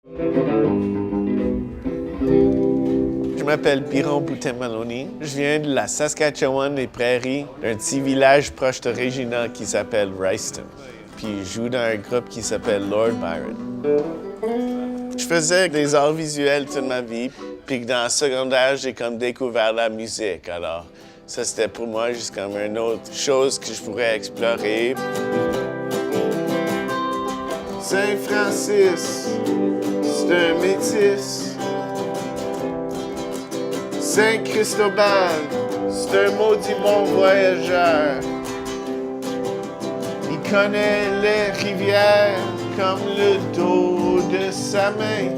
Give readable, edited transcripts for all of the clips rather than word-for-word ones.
Je m'appelle Biron Boutin-Maloney. Je viens de la Saskatchewan des Prairies, d'un petit village proche de Regina qui s'appelle Riceston. Puis je joue dans un groupe qui s'appelle Lord Byron. Je faisais des arts visuels toute ma vie, puis dans le secondaire, j'ai comme découvert la musique. Alors, ça, c'était pour moi juste comme une autre chose que je pourrais explorer. Saint-Francis, c'est un métis. Saint-Cristobal, c'est un maudit bon voyageur. Il connaît les rivières comme le dos de sa main.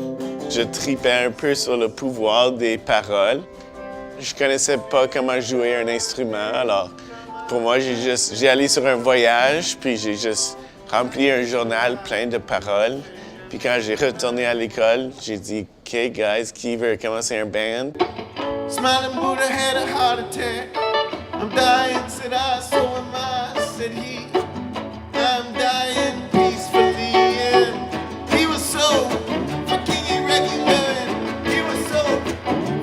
Je tripais un peu sur le pouvoir des paroles. Je connaissais pas comment jouer un instrument, alors pour moi, j'ai allé sur un voyage, puis j'ai juste rempli un journal plein de paroles. Puis quand j'ai retourné à l'école, j'ai dit, « OK, guys, qui veut commencer un band? » Smiling Buddha had a heart attack. I'm dying, said I, so am I, said he. I'm dying peacefully, and he was so fucking irregular, and he was so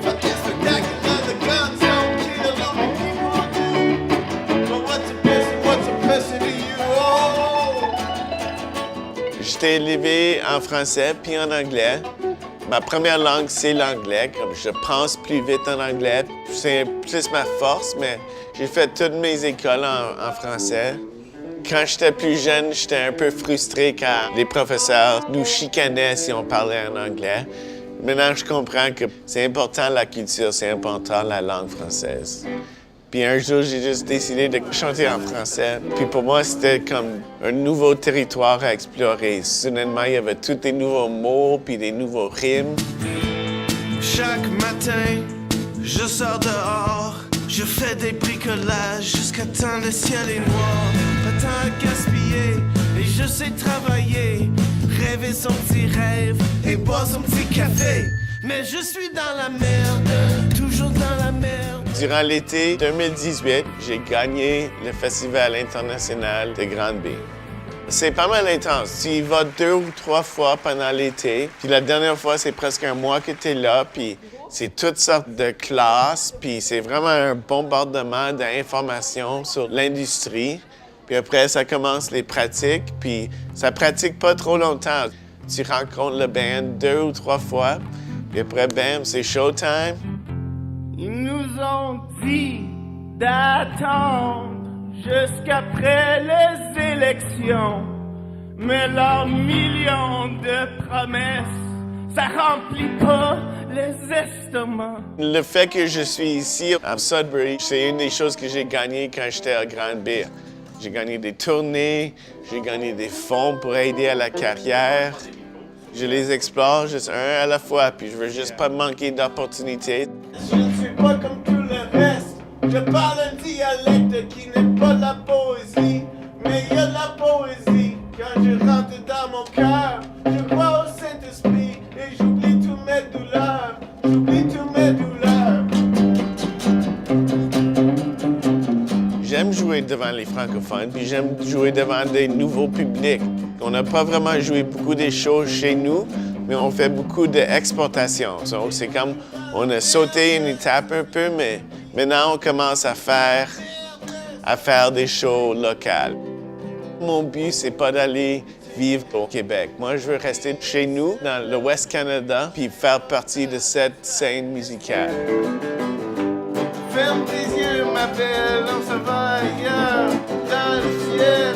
fucking spectacular. The guns don't kill only people do. But what's a person to you? Oh! J'étais élevé en français puis en anglais. Ma première langue, c'est l'anglais. Comme je pense plus vite en anglais. C'est plus ma force, mais j'ai fait toutes mes écoles en français. Quand j'étais plus jeune, j'étais un peu frustré quand les professeurs nous chicanaient si on parlait en anglais. Maintenant, je comprends que c'est important la culture, c'est important la langue française. Puis un jour, j'ai juste décidé de chanter en français. Puis pour moi, c'était comme un nouveau territoire à explorer. Soudainement, il y avait tous des nouveaux mots puis des nouveaux rimes. Chaque matin, je sors dehors, je fais des bricolages jusqu'à temps le ciel est noir. Pas temps à gaspiller et je sais travailler, rêver son petit rêve et boire son petit café. Mais je suis dans la merde, toujours dans la merde. Durant l'été 2018, j'ai gagné le Festival international de Granby. C'est pas mal intense. Tu y vas 2 ou 3 fois pendant l'été. Puis la dernière fois, c'est presque un mois que tu es là. Puis c'est toutes sortes de classes. Puis c'est vraiment un bombardement d'informations sur l'industrie. Puis après, ça commence les pratiques. Puis ça pratique pas trop longtemps. Tu rencontres le band 2 ou 3 fois. Puis après, bam, c'est showtime. Ils nous ont dit d'attendre jusqu'après les élections, mais leurs millions de promesses, ça remplit pas les estomacs. Le fait que je suis ici à Sudbury, c'est une des choses que j'ai gagnées quand j'étais à Granby. J'ai gagné des tournées, j'ai gagné des fonds pour aider à la carrière. Je les explore juste un à la fois, puis je veux juste pas manquer d'opportunités. Je ne suis pas comme tout le reste. Je parle un dialecte qui n'est pas la poésie, mais il y a la poésie. Quand je rentre dans mon cœur, je crois au Saint-Esprit et j'oublie tous mes douleurs. J'oublie tous mes douleurs. J'aime jouer devant les francophones, puis j'aime jouer devant des nouveaux publics. On n'a pas vraiment joué beaucoup des choses chez nous, mais on fait beaucoup d'exportation. Donc, c'est comme on a sauté une étape un peu, mais maintenant on commence à faire des shows locales. Mon but, c'est pas d'aller vivre au Québec. Moi, je veux rester chez nous, dans le West Canada, puis faire partie de cette scène musicale. Ferme tes yeux, ma belle, on s'en va ailleurs, dans le ciel.